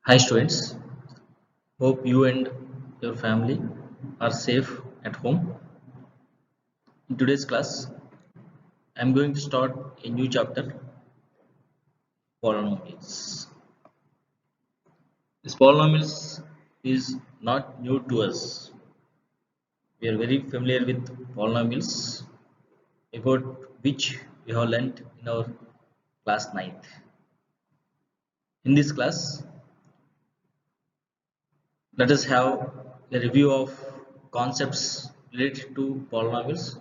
Hi students, hope you and your family are safe at home. In today's class, I am going to start a new chapter, polynomials. This polynomials is not new to us. We are very familiar with polynomials about which we have learnt in our class 9th. In this class, let us have a review of concepts related to polynomials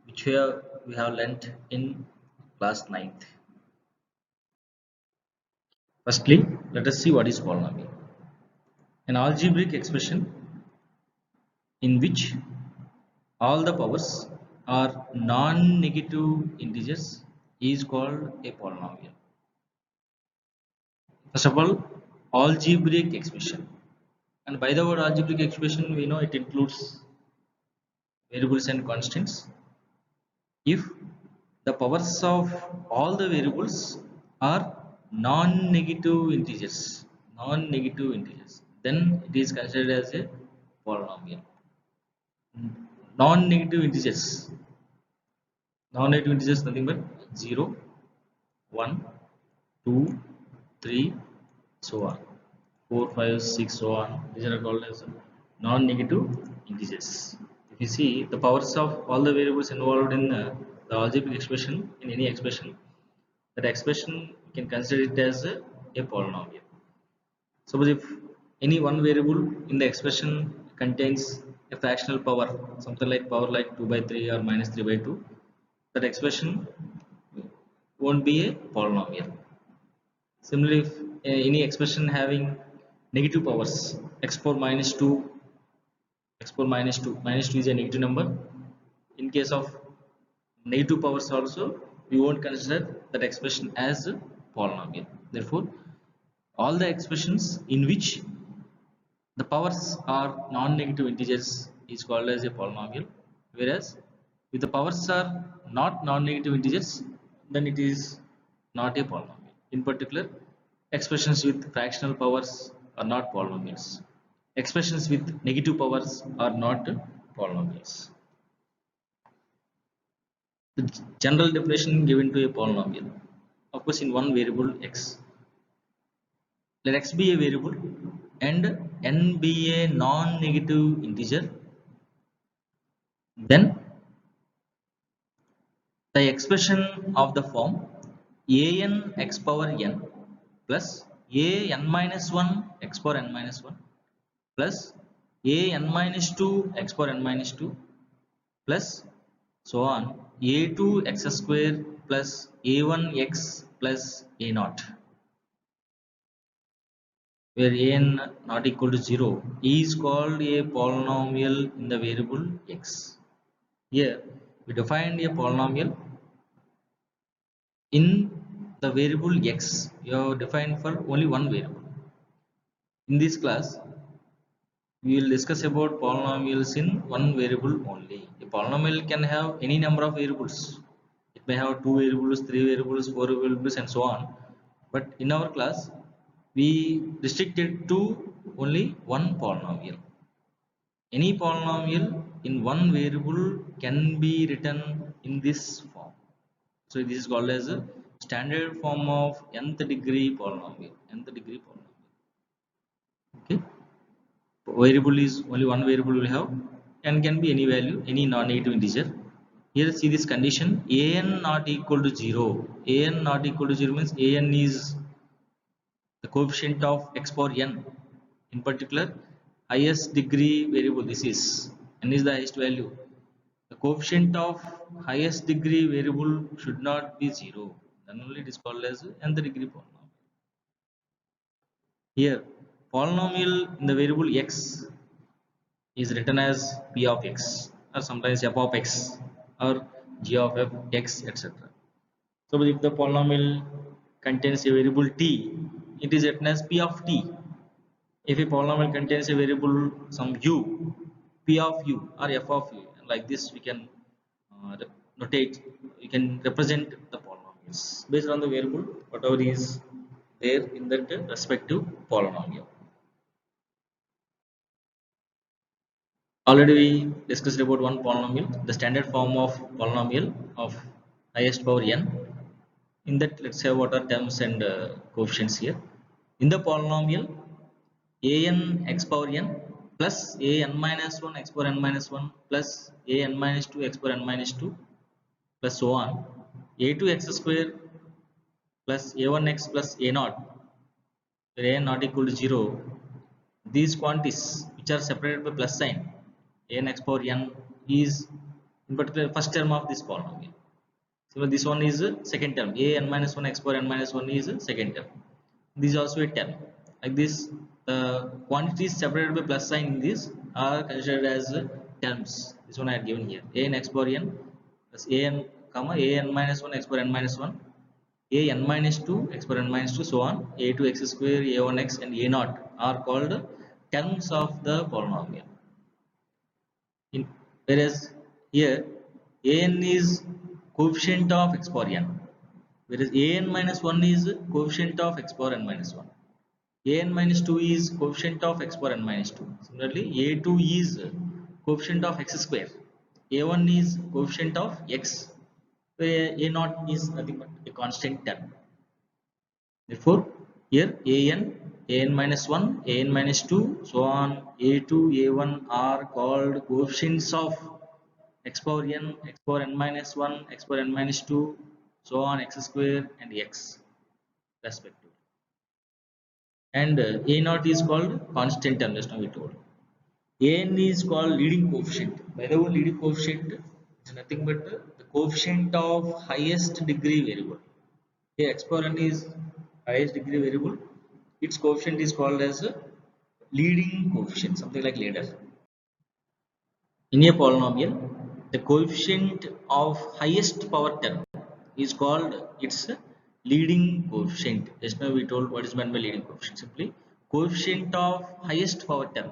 which we have learnt in class 9th. Firstly, let us see what is polynomial. An algebraic expression in which all the powers are non-negative integers is called a polynomial. First of all, algebraic expression. And by the word algebraic expression, we know it includes variables and constants. If the powers of all the variables are non-negative integers, then it is considered as a polynomial. Non-negative integers, non-negative integers nothing but 0, 1, 2, 3, so on, 4, 5, 6, so on. These are called as non-negative integers. If you see the powers of all the variables involved in the algebraic expression, in any expression, that expression you can consider it as a polynomial. Suppose if any one variable in the expression contains a fractional power, something like power like 2 by 3 or minus 3 by 2, that expression won't be a polynomial. Similarly, if any expression having negative powers, x power minus 2, x power minus 2 is a negative number. In case of negative powers also, we won't consider that expression as a polynomial. Therefore, all the expressions in which the powers are non-negative integers is called as a polynomial, whereas if the powers are not non-negative integers, then it is not a polynomial. In particular, expressions with fractional powers are not polynomials. Expressions with negative powers are not polynomials. The general definition given to a polynomial, of course, in one variable x. Let x be a variable and n be a non-negative integer, then the expression of the form an x power n plus an minus 1 x power n minus 1 plus an minus 2 x power n minus 2 plus so on a2 x square plus a1 x plus a naught, where an not equal to 0 is called a polynomial in the variable x. Here we defined a polynomial in the variable x. You have defined for only one variable. In this class, we will discuss about polynomials in one variable only. A polynomial can have any number of variables. It may have 2 variables, 3 variables, 4 variables, and so on. But in our class, we restricted to only one polynomial. Any polynomial in one variable can be written in this form. So this is called as a standard form of nth degree polynomial. Nth degree polynomial. Okay. Variable is only one variable will have and can be any value, any non-negative integer. Here see this condition an not equal to 0. An not equal to 0 means an is the coefficient of x power n. In particular, highest degree variable this is n is the highest value. The coefficient of highest degree variable should not be 0. Then only it is called as nth degree polynomial. Here, polynomial in the variable x is written as p of x or sometimes f of x or g of f x, etc. So if the polynomial contains a variable t, it is written as p of t. If a polynomial contains a variable some u, p of u or f of u, like this we can notate, we can represent the polynomials based on the variable whatever is there in that respective polynomial. Already we discussed about one polynomial, the standard form of polynomial of highest power n. In that, let's say what are terms and coefficients here. In the polynomial an x power n plus an minus 1 x power n minus 1 plus an minus 2 x power n minus 2 plus so on, a2 x square plus a1x plus a0, where a not equal to 0, these quantities which are separated by plus sign, an x power n is in particular first term of this polynomial. So this one is second term, an minus 1 x power n minus 1 is second term. This is also a term. Like this, quantities separated by plus sign in this are considered as terms. This one I have given here, an x power n plus an comma an minus 1 x power n minus 1, an minus 2 x power n minus 2, so on, a2 x square, a1x and a0 are called terms of the polynomial. Whereas here an is coefficient of x power n, whereas an minus 1 is coefficient of x power n minus 1, an minus 2 is coefficient of x power n minus 2. Similarly, a2 is coefficient of x square, a1 is coefficient of x, where a0 is nothing but a constant term. Therefore, here an minus 1, an minus 2, so on, a2, a1 are called coefficients of x power n, x power n minus 1, x power n minus 2, so on, x square and x respectively. And a0 is called constant term, just now we told. An is called leading coefficient. By the way, leading coefficient is nothing but the coefficient of highest degree variable. Here x power n is highest degree variable. Its coefficient is called as a leading coefficient, something like ladder. In a polynomial, the coefficient of highest power term is called its leading coefficient. Just now we told what is meant by leading coefficient. Simply, coefficient of highest power term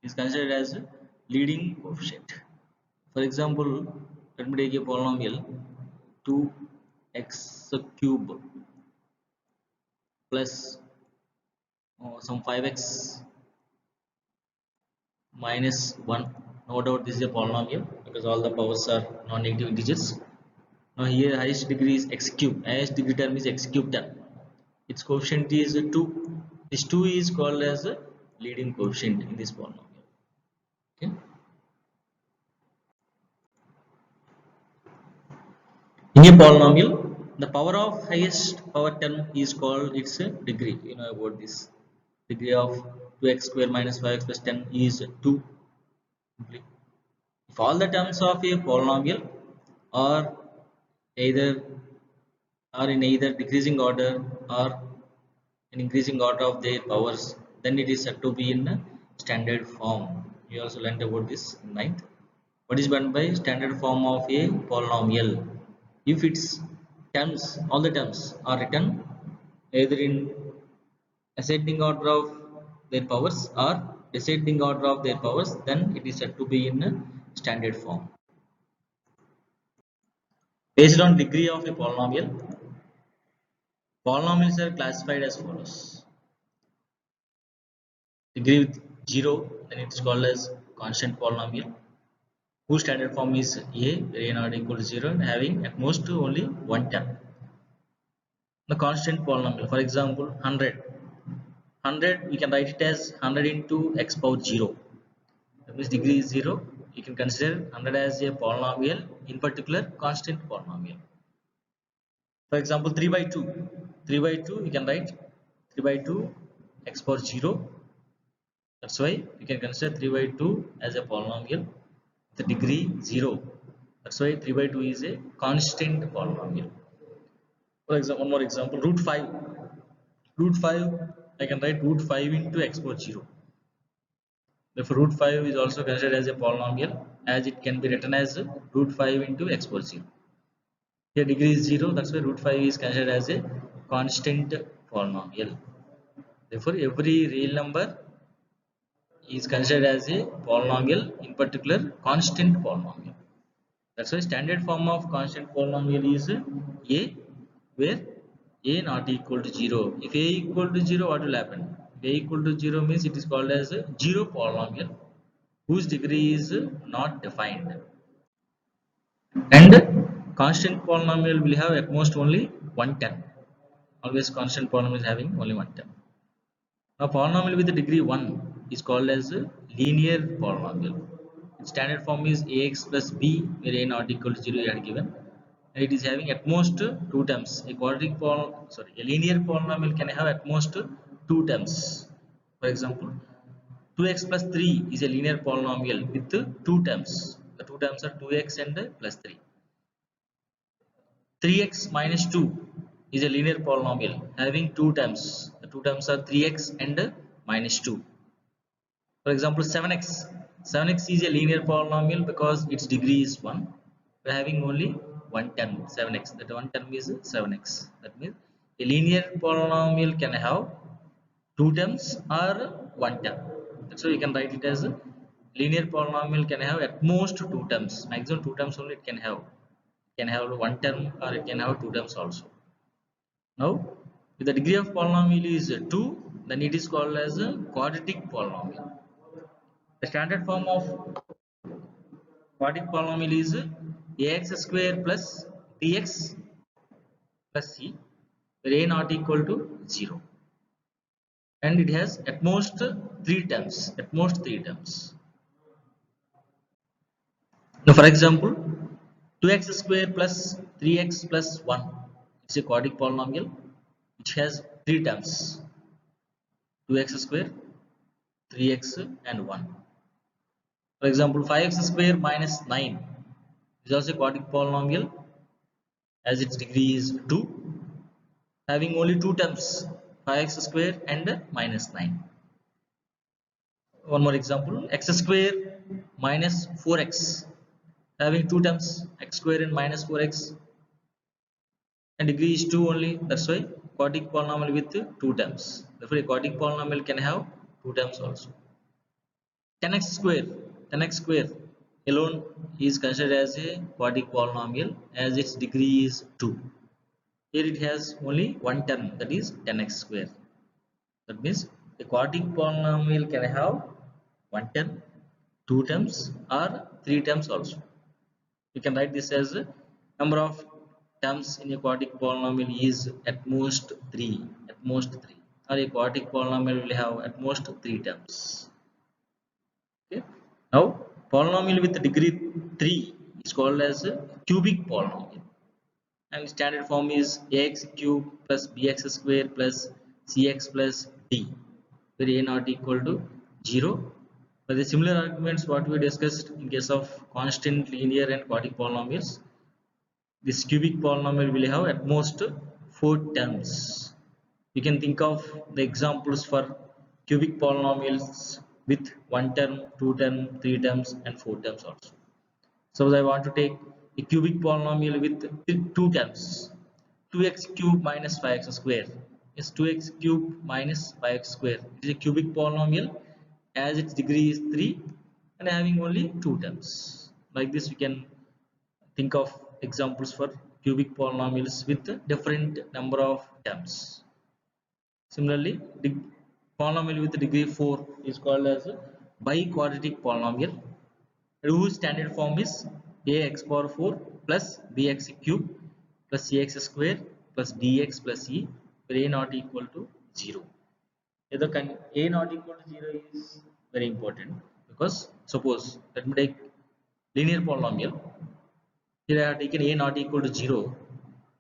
is considered as a leading coefficient. For example, let me take a polynomial 2x cube plus some 5x minus 1. No doubt this is a polynomial because all the powers are non-negative integers. Now here highest degree is x cube, highest degree term is x cube term. Its coefficient is 2. This 2 is called as a leading coefficient in this polynomial. Okay. In a polynomial, the power of highest power term is called its degree. You know about this. Degree of 2x square minus 5x plus 10 is 2. If all the terms of a polynomial are in either decreasing order or in increasing order of their powers, then it is said to be in standard form. We also learned about this in 9th. What is meant by standard form of a polynomial? If its terms, all the terms are written either in ascending order of their powers or descending order of their powers, then it is said to be in standard form. Based on degree of a polynomial, polynomials are classified as follows. Degree with 0, then it is called as constant polynomial, whose standard form is a, where a not equal to 0 and having at most only one term. The constant polynomial, for example, 100 we can write it as 100 into x power 0. That means degree is 0. You can consider 100 as a polynomial, in particular constant polynomial. For example, 3 by 2. 3 by 2 we can write 3 by 2 x power 0. That's why we can consider 3 by 2 as a polynomial, the degree 0. That's why 3 by 2 is a constant polynomial. For example, one more example, root 5. Root 5, I can write root 5 into x power 0. Therefore, root 5 is also considered as a polynomial, as it can be written as root 5 into x power 0. Here degree is 0, that's why root 5 is considered as a constant polynomial. Therefore, every real number is considered as a polynomial, in particular constant polynomial. That's why standard form of constant polynomial is a, where A not equal to 0. If A equal to 0, what will happen? If A equal to 0 means it is called as a zero polynomial whose degree is not defined. And constant polynomial will have at most only one term. Always constant polynomial is having only one term. A polynomial with the degree 1 is called as a linear polynomial. Its standard form is ax plus b, where a not equal to 0 you had given. And it is having at most two terms. A linear polynomial can have at most two terms. For example, 2x plus 3 is a linear polynomial with two terms. The two terms are 2x and plus 3. 3x minus 2 is a linear polynomial having two terms. The two terms are 3x and minus 2. For example, 7x. 7x is a linear polynomial because its degree is 1. We are having only one term, 7x. That one term is 7x. That means a linear polynomial can have two terms or one term. So you can write it as a linear polynomial can have at most two terms. Maximum two terms only it can have. It can have one term or it can have two terms also. Now, if the degree of polynomial is 2, then it is called as a quadratic polynomial. The standard form of quadratic polynomial is ax square plus bx plus c, where a not equal to 0. And it has at most three terms. At most three terms. Now, for example, 2x square plus 3x plus 1. It's a quadratic polynomial which has three terms: 2x square, 3x, and 1. For example, 5x square minus 9 is also a quadratic polynomial as its degree is 2, having only two terms: 5x square and minus 9. One more example, x square minus 4x, having two terms, x square and minus 4x, and degree is 2 only. That's why quadratic polynomial with two terms. Therefore, a quadratic polynomial can have two terms also. 10x square, 10x square alone is considered as a quadratic polynomial as its degree is 2. Here it has only one term, that is 10x square. That means a quadratic polynomial can have one term, two terms, or three terms also. You can write this as number of terms in a quadratic polynomial is at most 3, at most 3, or a quadratic polynomial will have at most 3 terms. Okay. Now, polynomial with degree 3 is called as a cubic polynomial, and standard form is ax cube plus bx square plus cx plus d, where a not equal to 0. But the similar arguments what we discussed in case of constant, linear, and quadratic polynomials, this cubic polynomial will have at most 4 terms. You can think of the examples for cubic polynomials with one term, two term, three terms, and four terms also. Suppose I want to take a cubic polynomial with two terms: 2x cube minus 5x square. Is 2x cube minus 5x square. It is a cubic polynomial as its degree is 3 and having only two terms. Like this, we can think of examples for cubic polynomials with different number of terms. Similarly, polynomial with degree 4 is called as a biquadratic polynomial, whose standard form is ax power 4 plus bx cube plus cx square plus dx plus e, where a not equal to 0. A not equal to 0 is very important because suppose let me take linear polynomial. Here I have taken a not equal to 0.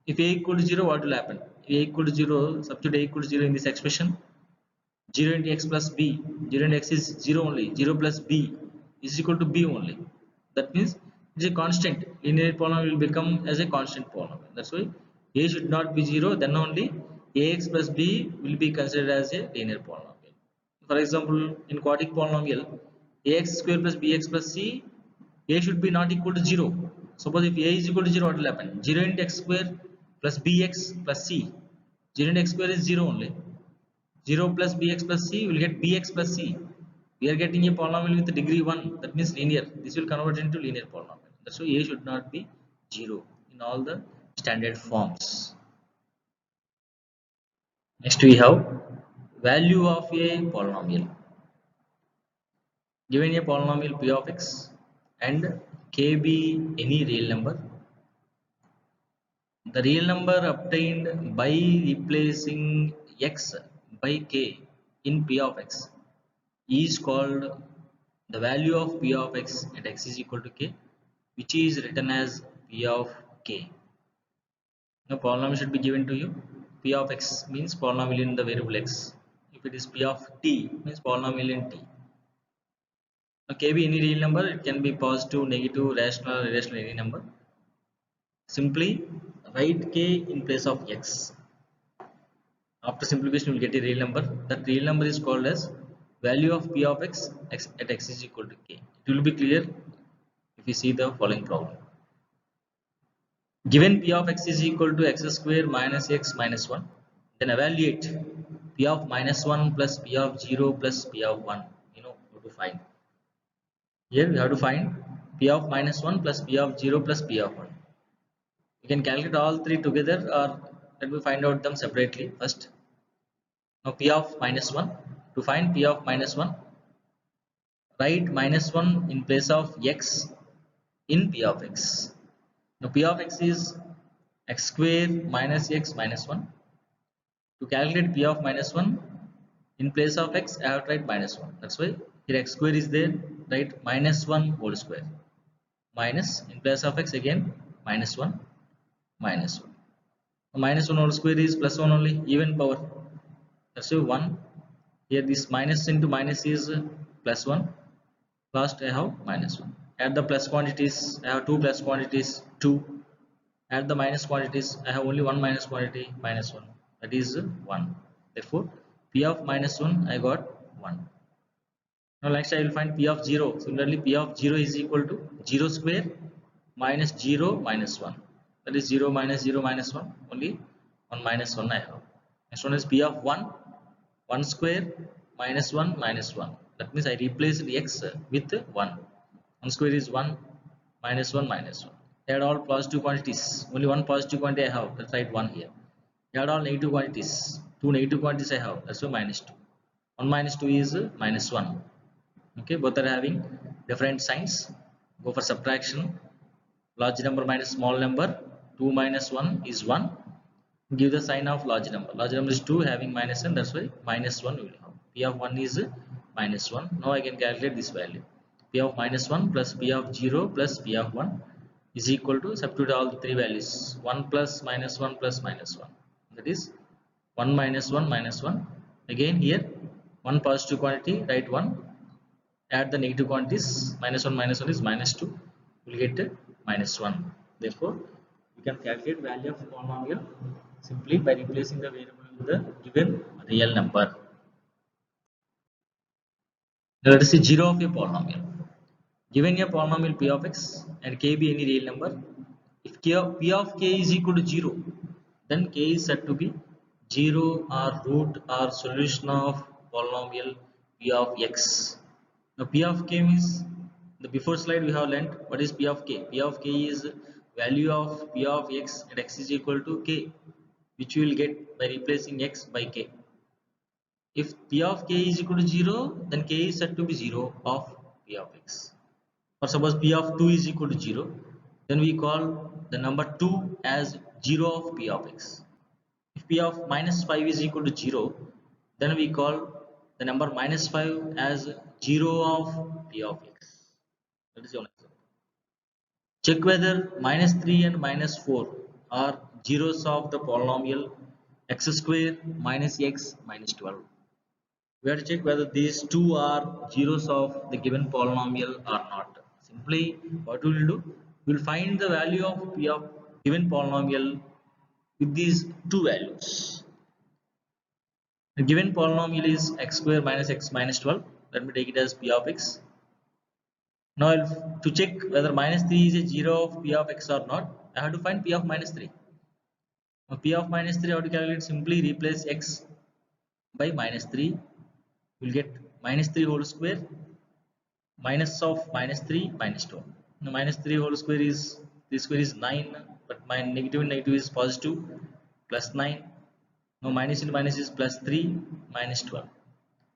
If a equal to 0, what will happen? If a equal to 0, substitute a equal to 0 in this expression. 0 into x plus b, 0 into x is 0 only. 0 plus b is equal to b only. That means it is a constant. Linear polynomial will become as a constant polynomial. That's why a should not be 0. Then only ax plus b will be considered as a linear polynomial. For example, in quadratic polynomial, ax square plus bx plus c, a should be not equal to 0. Suppose if a is equal to 0, what will happen? 0 into x square plus bx plus c. 0 into x square is 0 only. 0 plus bx plus c will get bx plus c. We are getting a polynomial with degree 1. That means linear. This will convert into linear polynomial. That's why a should not be 0 in all the standard forms. Next we have value of a polynomial. Given a polynomial p of x and k be any real number, the real number obtained by replacing x by k in p of x is called the value of p of x at x is equal to k, which is written as p of k. Now polynomial should be given to you. P of x means polynomial in the variable x. If it is p of t means polynomial in t. Now k be any real number, it can be positive, negative, rational, irrational, any number. Simply write k in place of x. After simplification, you will get a real number. That real number is called as value of p of x at x is equal to k. It will be clear if you see the following problem. Given p of x is equal to x square minus x minus 1, then evaluate p of minus 1 plus p of 0 plus p of 1. You know how to find. Here we have to find p of minus 1 plus p of 0 plus p of 1. You can calculate all three together, or let me find out them separately first. Now p of minus 1, to find p of minus 1, write minus 1 in place of x in p of x. Now p of x is x square minus x minus 1. To calculate p of minus 1, in place of x I have to write minus 1. That's why here x square is there, write minus 1 whole square. Minus in place of x again minus 1 minus 1. Minus 1 whole square is plus 1 only, even power. That's why 1. Here this minus into minus is plus 1. Last I have minus 1. Add the plus quantities. I have two plus quantities 2. Add the minus quantities. I have only one minus quantity minus 1. That is 1. Therefore, p of minus 1 I got 1. Now next I will find p of 0. Similarly, p of 0 is equal to 0 square minus 0 minus 1. That is 0 minus 0 minus 1. Only 1 minus 1 I have. Next one is p of 1. 1 square minus 1 minus 1. That means I replaced x with 1. 1 square is 1 minus 1 minus 1. Add all positive quantities. Only one positive quantity I have. Let's write 1 here. Add all negative quantities. Two negative quantities I have. That's why minus 2. 1 minus 2 is minus 1. Okay, both are having different signs. Go for subtraction. Large number minus small number. 2 minus 1 is 1. Give the sign of large number. Large number is 2 having minus 1. That's why minus 1 we will have. P of 1 is minus 1. Now I can calculate this value. P of minus 1 plus P of 0 plus P of 1 is equal to, substitute all the three values. 1 plus minus 1 plus minus 1. That is 1 minus 1 minus 1. Again here 1 positive quantity, write 1. Add the negative quantities. Minus 1 minus 1 is minus 2. We will get minus 1. Therefore, we can calculate value of polynomial simply by replacing the variable with the given real number. Now let us see 0 of a polynomial. Given a polynomial p of x and k be any real number, if p of k is equal to 0, then k is said to be 0 or root or solution of polynomial p of x. Now p of k means, the before slide we have learnt what is p of k. P of k is value of p of x at x is equal to k, which we will get by replacing x by k. If p of k is equal to 0, then k is said to be 0 of p of x. Or suppose p of 2 is equal to 0, then we call the number 2 as 0 of p of x. If p of minus 5 is equal to 0, then we call the number minus 5 as 0 of p of x. That is your example. Check whether minus 3 and minus 4 are zeros of the polynomial x square minus x minus 12. We have to check whether these two are zeros of the given polynomial or not. Simply, what we will do? We will find the value of p of given polynomial with these two values. The given polynomial is x square minus x minus 12. Let me take it as p of x. Now, to check whether minus 3 is a 0 of p of x or not, I have to find p of minus 3. Now, p of minus 3, how to calculate? Simply replace x by minus 3. We will get minus 3 whole square minus of minus 3 minus 2. Now, minus 3 whole square is, this square is 9, but my negative and negative is positive, plus 9 Now minus into minus is plus 3 minus 12.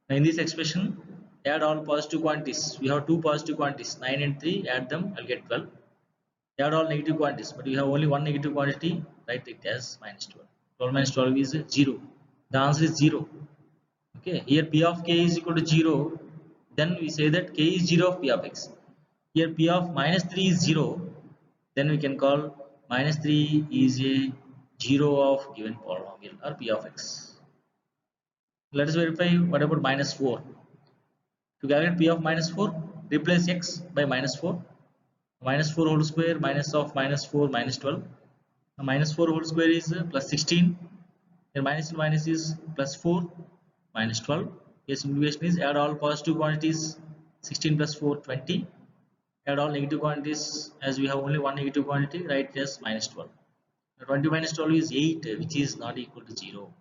Now in this expression, add all positive quantities. We have two positive quantities, 9 and 3. Add them, I'll get 12. Add all negative quantities, but we have only one negative quantity. Write it as minus 12. 12 minus 12 is 0. The answer is 0. Okay, here P of k is equal to 0. Then we say that k is 0 of P of x. Here P of minus 3 is 0. Then we can call minus 3 is a 0 of given polynomial or P of x. Let us verify what about minus 4. To calculate P of minus 4, replace x by minus 4. Minus 4 whole square minus of minus 4 minus 12. Now minus 4 whole square is plus 16. Then minus and minus is plus 4 minus 12. Here simplification is add all positive quantities, 16 plus 4 20. Add all negative quantities, as we have only one negative quantity, write it as minus 12. Now 20 minus 12 is 8, which is not equal to 0.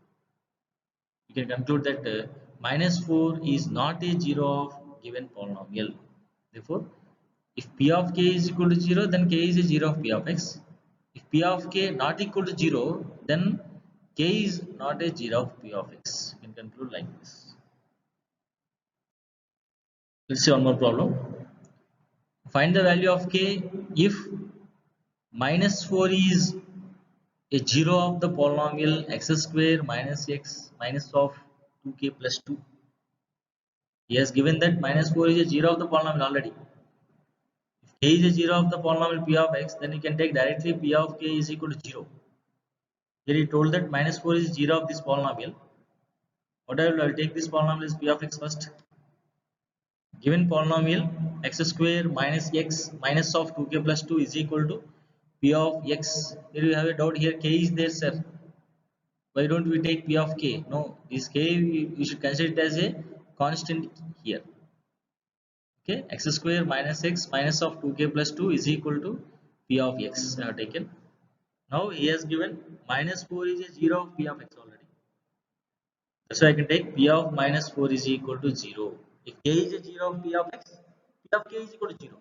You can conclude that minus 4 is not a 0 of given polynomial. Therefore, if P of k is equal to 0, then k is a 0 of P of x. If P of k not equal to 0, then k is not a 0 of P of x. You can conclude like this. Let's see one more problem. Find the value of k if minus 4 is a 0 of the polynomial x square minus x minus of 2k plus 2. He has given that minus 4 is a 0 of the polynomial already. If k is a 0 of the polynomial p of x, then you can take directly p of k is equal to 0. Here he told that minus 4 is 0 of this polynomial. What I will take this polynomial is p of x first. Given polynomial x square minus x minus of 2k plus 2 is equal to p of x. Here you have a doubt, here k is there, sir. Why don't we take p of k? No, this k we should consider it as a constant here. Okay, x square minus x minus of 2k plus 2 is equal to p of x. I have taken. Now he has given minus 4 is a 0 of p of x already. That's why I can take p of minus 4 is equal to 0. If k is a 0 of p of x, p of k is equal to 0.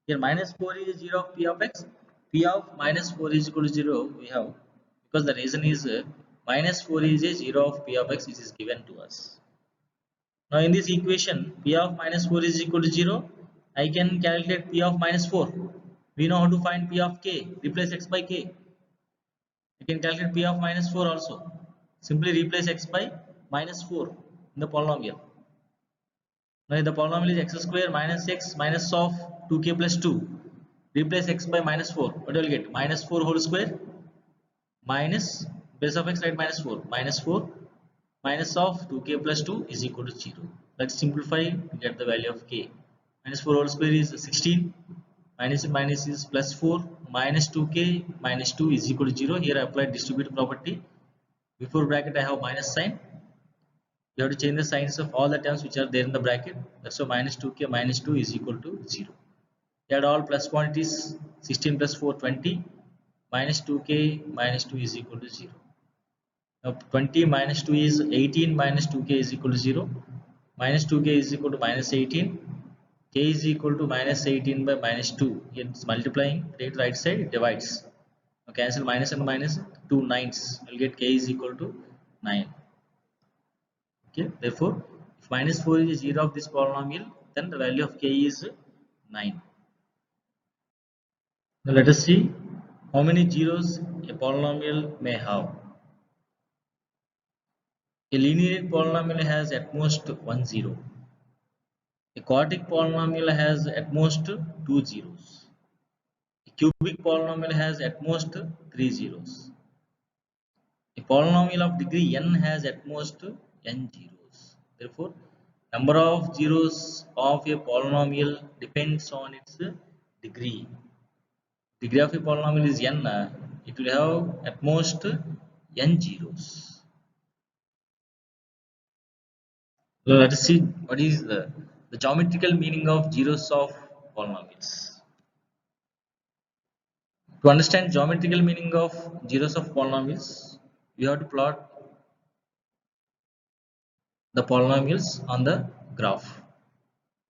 Here minus 4 is a 0 of p of x, p of minus 4 is equal to 0 we have, because the reason is minus 4 is a 0 of p of x which is given to us. Now in this equation p of minus 4 is equal to 0, I can calculate p of minus 4. We know how to find p of k, replace x by k. You can calculate p of minus 4 also. Simply replace x by minus 4 in the polynomial. Now the polynomial is x square minus x minus of 2k plus 2. Replace x by minus 4. What will you get? Minus 4 whole square minus base of x, right, minus 4. Minus 4 minus of 2k plus 2 is equal to 0. Let's simplify to get the value of k. Minus 4 whole square is 16. Minus is plus 4 minus 2k minus 2 is equal to 0. Here I apply distributive property. Before bracket I have minus sign. You have to change the signs of all the terms which are there in the bracket. That's why minus 2k minus 2 is equal to 0. Add all plus quantities, 16 plus 4 20, minus 2k minus 2 is equal to 0. Now 20 minus 2 is 18, minus 2k is equal to 0. Minus 2k is equal to minus 18. K is equal to minus 18 by minus 2. It's multiplying, take the right side, it divides. Now cancel minus and minus, 2 nines. We'll get k is equal to 9. Okay, therefore, if minus 4 is 0 of this polynomial, then the value of k is 9. Now let us see how many zeros a polynomial may have. A linear polynomial has at most 1 zero. A quartic polynomial has at most 2 zeros. A cubic polynomial has at most 3 zeros. A polynomial of degree n has at most n zeros. Therefore, number of zeros of a polynomial depends on its degree. Degree of a polynomial is n, it will have at most n zeros. So let us see what is the geometrical meaning of zeros of polynomials. To understand geometrical meaning of zeros of polynomials, we have to plot the polynomials on the graph.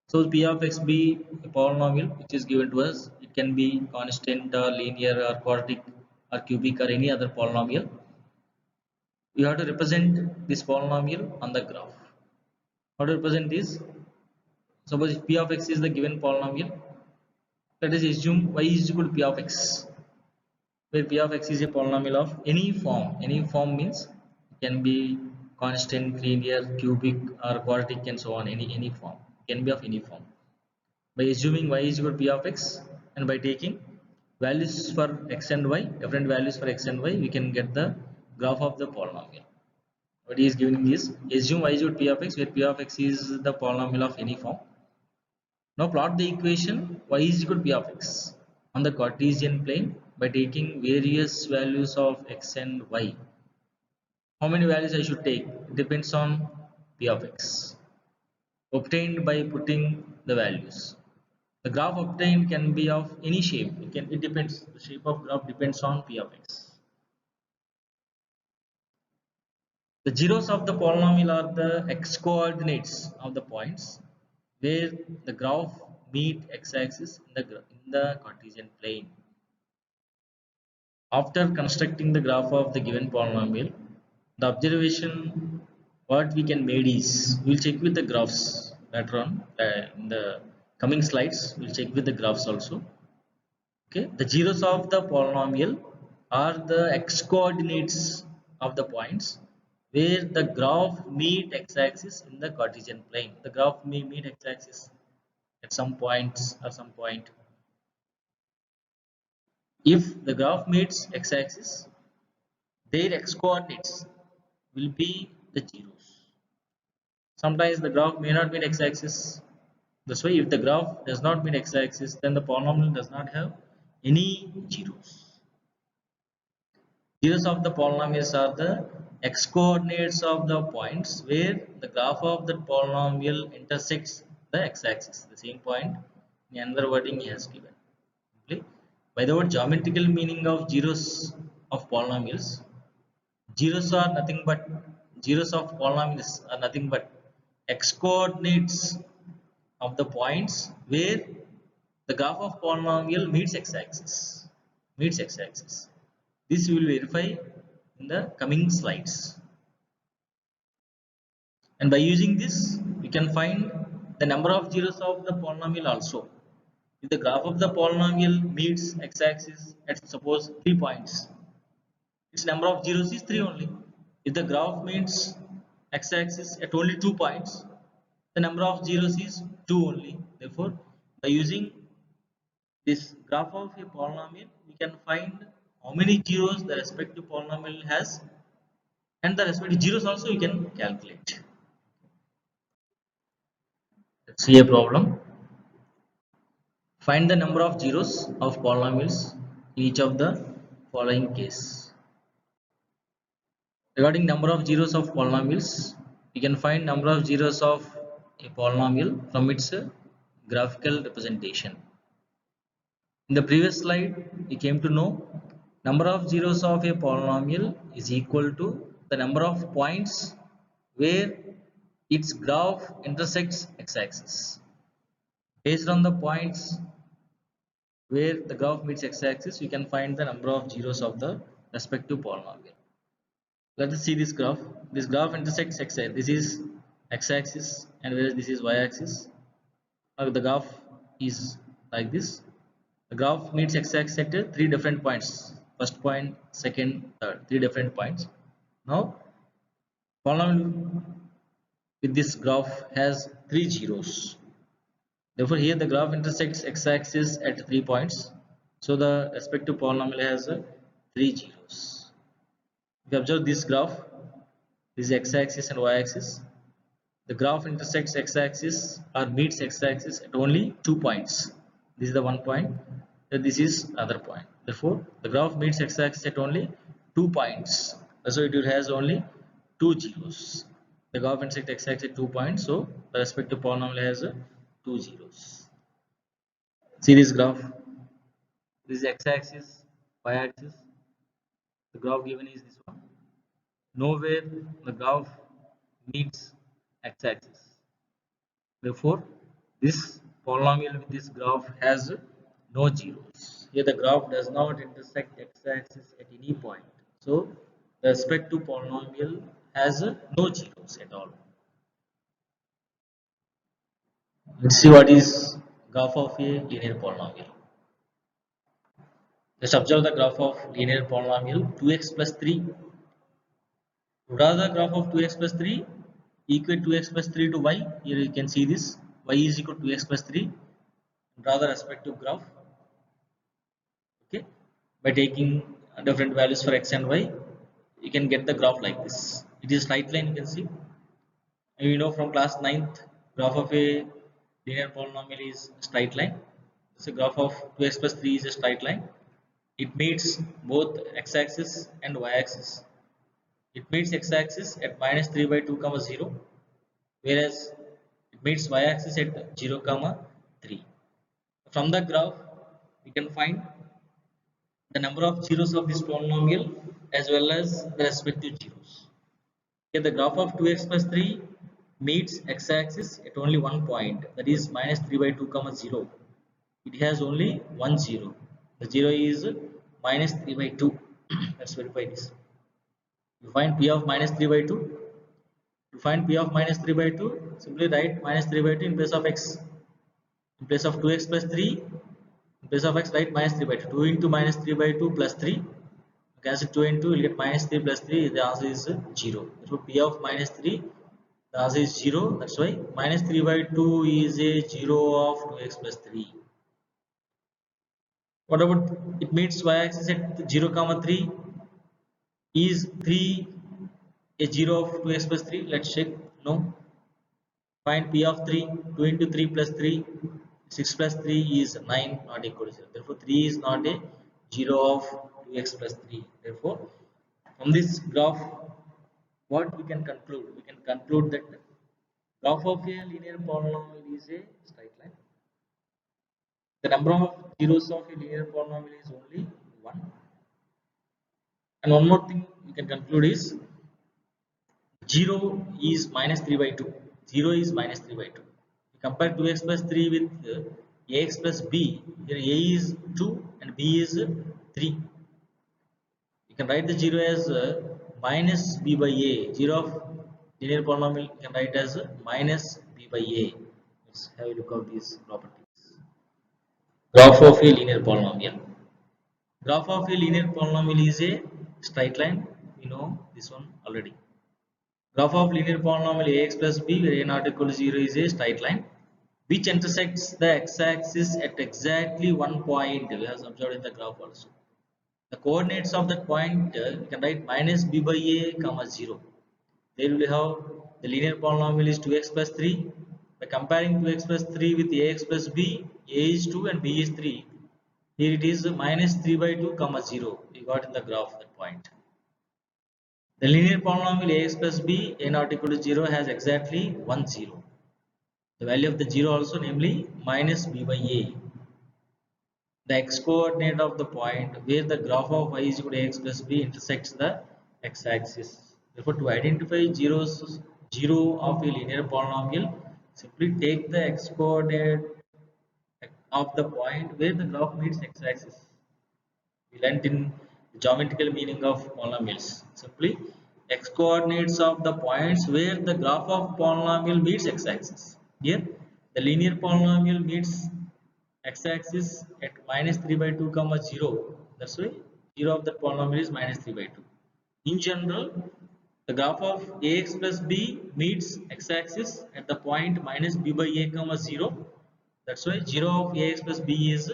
So p of x be a polynomial which is given to us. It can be constant or linear or quartic or cubic or any other polynomial. You have to represent this polynomial on the graph. How to represent this? Suppose if p of x is the given polynomial, let us assume y is equal to p of x, where p of x is a polynomial of any form. Any form means it can be constant, linear, cubic, or quadratic, and so on. Any form can be of any form. By assuming y is equal to p of x, and by taking values for x and y, different values for x and y, we can get the graph of the polynomial. What he is giving is, assume y is equal to p of x, where p of x is the polynomial of any form. Now plot the equation y is equal to p of x on the Cartesian plane by taking various values of x and y. How many values I should take? It depends on p of x obtained by putting the values. The graph obtained can be of any shape. It depends. The shape of graph depends on p of x. The zeros of the polynomial are the x coordinates of the points where the graph meet x-axis in the Cartesian plane. After constructing the graph of the given polynomial, the observation what we can made is, we'll check with the graphs later on in the coming slides. We'll check with the graphs also. Okay, the zeros of the polynomial are the x coordinates of the points where the graph meet x-axis in the Cartesian plane. The graph may meet x-axis at some points or some point. If the graph meets x-axis, their x coordinates will be the zeros. Sometimes the graph may not meet x-axis. That's why if the graph does not meet x-axis, then the polynomial does not have any zeros. Zeros of the polynomials are the x coordinates of the points where the graph of the polynomial intersects the x-axis. The same point in another wording he has given. Okay? By the word geometrical meaning of zeros of polynomials, zeros are nothing but zeros of polynomials are nothing but x coordinates of the points where the graph of polynomial meets x-axis. This we will verify in the coming slides. And by using this, we can find the number of zeros of the polynomial also. If the graph of the polynomial meets x-axis at suppose 3 points, its number of zeros is 3 only. If the graph meets x-axis at only 2 points, the number of zeros is 2 only. Therefore, by using this graph of a polynomial, we can find how many zeros the respective polynomial has, and the respective zeros also we can calculate. Let's see a problem. Find the number of zeros of polynomials in each of the following case. Regarding number of zeros of polynomials, we can find number of zeros of a polynomial from its graphical representation. In the previous slide, we came to know number of zeros of a polynomial is equal to the number of points where its graph intersects x-axis. Based on the points where the graph meets x-axis, we can find the number of zeros of the respective polynomial. Let us see this graph. This graph intersects x-axis. This is x-axis, and whereas this is y-axis. The graph is like this. The graph meets x-axis at 3 different points. First point, second, third. 3 different points. Now, polynomial with this graph has 3 zeros. Therefore, here the graph intersects x-axis at 3 points. So the respective polynomial has 3 zeros. If you observe this graph, this is x-axis and y-axis. The graph intersects x-axis or meets x-axis at only 2 points. This is the one point, and this is another point. Therefore, the graph meets x-axis at only 2 points. So it has only 2 zeros. The graph intersects x-axis at 2 points, so the respective polynomial has 2 zeros. See this graph. This is x-axis, y-axis. The graph given is this one. Nowhere the graph meets x-axis. Therefore, this polynomial with this graph has no zeros. Here the graph does not intersect x-axis at any point. So the respective polynomial has no zeros at all. Let's see what is graph of a linear polynomial. Just observe the graph of linear polynomial 2x plus 3. To draw the graph of 2x plus 3, equate 2x plus 3 to y. Here you can see this. Y is equal to 2x plus 3. Draw the respective graph. Okay. By taking different values for x and y, you can get the graph like this. It is straight line, you can see. And you know from class 9th, graph of a linear polynomial is straight line. So graph of 2x plus 3 is a straight line. It meets both x-axis and y-axis. It meets x-axis at minus 3 by 2 comma 0, whereas it meets y-axis at 0 comma 3. From the graph, we can find the number of zeros of this polynomial as well as the respective zeros. Here the graph of 2x plus 3 meets x-axis at only one point, that is minus 3 by 2 comma 0. It has only one zero. The zero is minus 3 by 2. Let's verify this. You find p of minus 3 by 2. To find p of minus 3 by 2, simply write minus 3 by 2 in place of x. In place of 2x plus 3, in place of x, write minus 3 by 2. 2 into minus 3 by 2 plus 3. Cancel 2 into, you will get minus 3 plus 3. The answer is 0. So p of minus 3, the answer is 0. That's why minus 3 by 2 is a 0 of 2x plus 3. What about it meets y-axis at 0 comma 3? Is 3 a 0 of 2x plus 3? Let's check. No. Find p of 3. 2 into 3 plus 3. 6 plus 3 is 9, not equal to 0. Therefore, 3 is not a 0 of 2x plus 3. Therefore, from this graph, what we can conclude? We can conclude that graph of a linear polynomial is a straight line. The number of zeros of a linear polynomial is only 1. And one more thing we can conclude is 0 is minus 3 by 2. 0 is minus 3 by 2. We compare 2x plus 3 with ax plus b. Here a is 2 and b is 3. You can write the 0 as minus b by a. 0 of linear polynomial you can write as minus b by a. Let's have a look at these properties. Graph of a linear polynomial. Graph of a linear polynomial is a straight line. We know this one already. Graph of linear polynomial ax plus b where a not equal to 0 is a straight line which intersects the x-axis at exactly one point. We have observed in the graph also. The coordinates of that point you can write minus b by a comma 0. There we have the linear polynomial is 2x plus 3. By comparing 2x plus 3 with ax plus b, a is 2 and b is 3. Here it is minus 3 by 2 comma 0. We got in the graph that point. The linear polynomial ax plus b, a not equal to 0 has exactly 1 0. The value of the 0 also, namely minus b by a. The x coordinate of the point where the graph of y is equal to ax plus b intersects the x-axis. Therefore, to identify 0 of a linear polynomial, simply take the x coordinate of the point where the graph meets x-axis. We learnt in the geometrical meaning of polynomials. Simply x coordinates of the points where the graph of polynomial meets x-axis. Here the linear polynomial meets x-axis at minus 3 by 2 comma 0. That's why 0 of the polynomial is minus 3 by 2. In general, the graph of ax plus b meets x-axis at the point minus b by a comma 0. That's why 0 of ax plus b is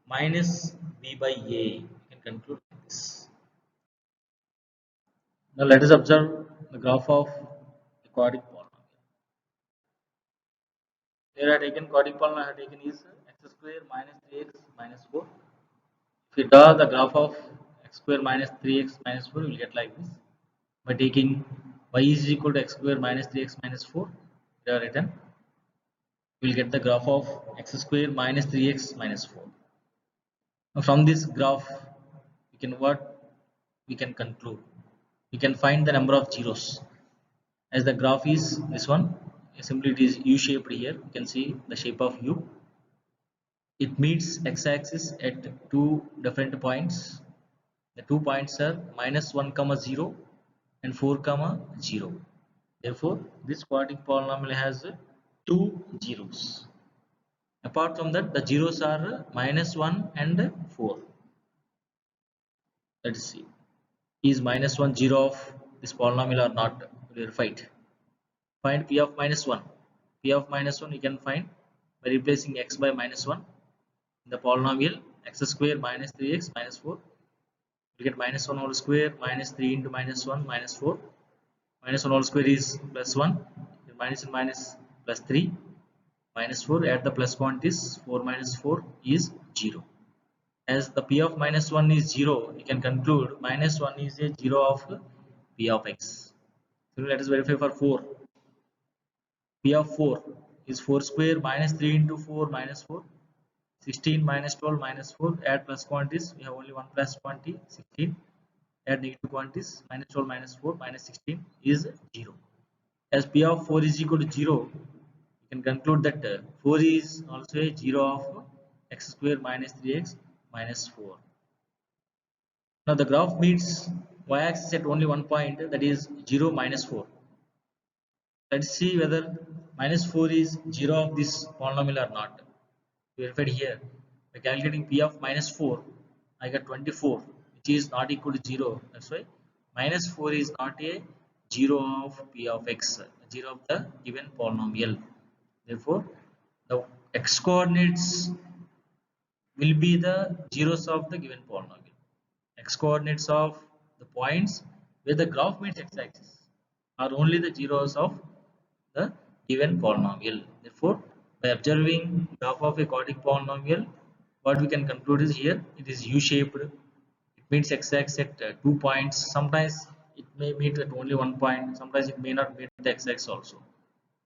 minus b by a. We can conclude like this. Now let us observe the graph of the quadratic polynomial. Here I have taken quadratic polynomial I have taken is x square minus 3x minus 4. If you draw the graph of x square minus 3x minus 4, you will get like this. By taking y is equal to x square minus 3x minus 4, we have written, we will get the graph of x square minus 3x minus 4. Now from this graph, we can conclude. We can find the number of zeros. As the graph is this one, simply it is U-shaped here. You can see the shape of U. It meets x-axis at two different points. The 2 points are minus 1 comma 0 and 4 comma 0. Therefore this quadratic polynomial has two zeros. Apart from that, the zeros are -1 and 4. Let's see, is -1 0 of this polynomial or not? Verified. Find p of -1. P of -1 you can find by replacing x by -1 in the polynomial x square minus 3x minus 4. You get -1 whole square minus 3 into -1 minus 4. -1 whole square is +1. Minus and minus plus 3 minus 4. Add the plus quantities. 4 minus 4 is 0. As the p of -1 is 0, you can conclude -1 is a 0 of p of x. So let us verify for 4. P of 4 is 4 square minus 3 into 4 minus 4. 16 minus 12 minus 4. Add plus quantities. We have only one plus quantity, 16. Add negative quantities. Minus 12 minus 4 minus 16 is 0. As p of 4 is equal to 0, you can conclude that 4 is also a 0 of x square minus 3x minus 4. Now the graph meets y-axis at only one point, that is 0 minus 4. Let's see whether minus 4 is 0 of this polynomial or not. Verified here by calculating p of -4. I got 24, which is not equal to 0. That's why -4 is not a 0 of p of x, 0 of the given polynomial. Therefore the x coordinates will be the zeros of the given polynomial. X coordinates of the points where the graph meets x-axis are only the zeros of the given polynomial. Therefore by observing graph of a quadratic polynomial, what we can conclude is here it is U-shaped. It meets x-axis at 2 points. Sometimes it may meet at only one point. Sometimes it may not meet the x-axis also.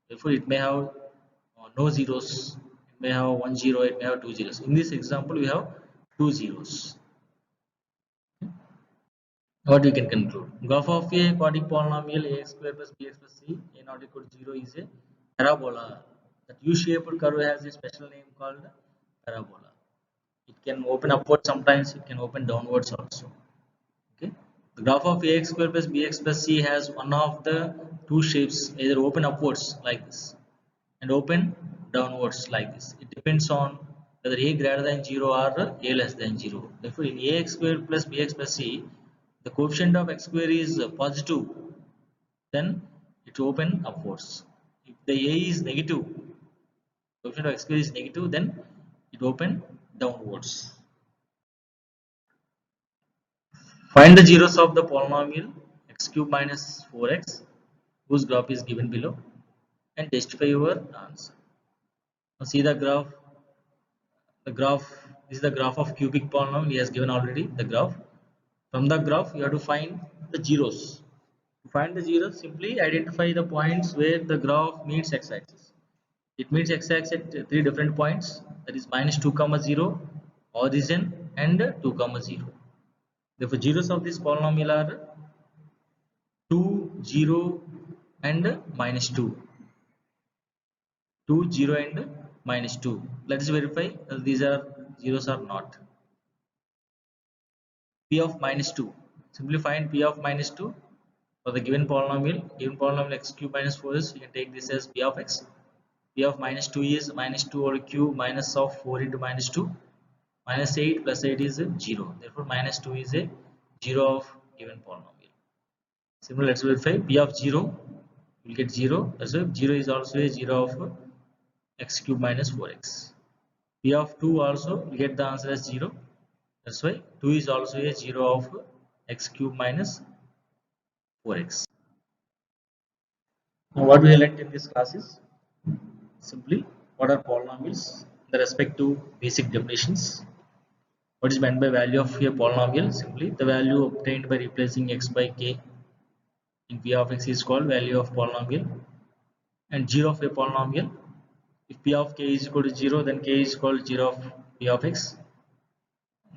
Therefore it may have no zeros. It may have 1 0. It may have 2 zeros. In this example we have 2 zeros. What we can conclude? Graph of a quadratic polynomial ax square plus bx plus c a not equal to 0 is a parabola. That U-shaped curve has a special name called parabola. It can open upwards, sometimes it can open downwards also. Okay. The graph of ax square plus bx plus c has one of the two shapes, either open upwards like this and open downwards like this. It depends on whether a greater than 0 or a less than 0. Therefore in ax square plus bx plus c, the coefficient of x square is positive, then it open upwards. If the a is negative, coefficient of x square is negative, then it open downwards. Find the zeros of the polynomial x cube minus 4x whose graph is given below and justify your answer. Now see the graph. The graph, this is the graph of cubic polynomial. He has given already the graph. From the graph you have to find the zeros. To find the zeros, simply identify the points where the graph meets x-axis. It meets x-axis at 3 different points, that is -2 comma 0, origin and 2 comma 0. Therefore zeros of this polynomial are 2 0 and -2. 2 0 and -2. Let us verify whether these are zeros or not. P of -2. Simply find P of -2 for the given polynomial. Given polynomial x cube minus 4 is, you can take this as P of x. P of -2 is -2 whole cube minus of 4 into -2. -8 plus 8 is 0. Therefore -2 is a 0 of given polynomial. Similarly, let's verify P of 0. We'll get 0. That's why 0 is also a 0 of x cube minus 4x. P of 2 also, we get the answer as 0. That's why 2 is also a 0 of x cube minus 4x. Now what we learned in this class is simply what are polynomials, the respective basic definitions. What is meant by value of a polynomial? Simply the value obtained by replacing x by k in p of x is called value of polynomial. And 0 of a polynomial, if p of k is equal to 0, then k is called 0 of p of x.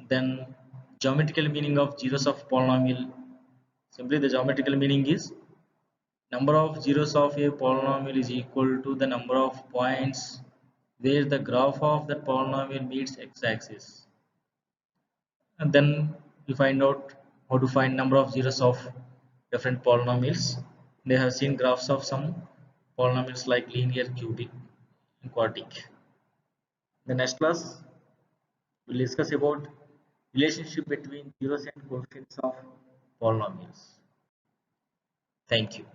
Then geometrical meaning of zeros of polynomial, simply the geometrical meaning is number of zeros of a polynomial is equal to the number of points where the graph of that polynomial meets x-axis. And then we find out how to find number of zeros of different polynomials. They have seen graphs of some polynomials like linear, cubic, and quartic. The next class we'll discuss about relationship between zeros and coefficients of polynomials. Thank you.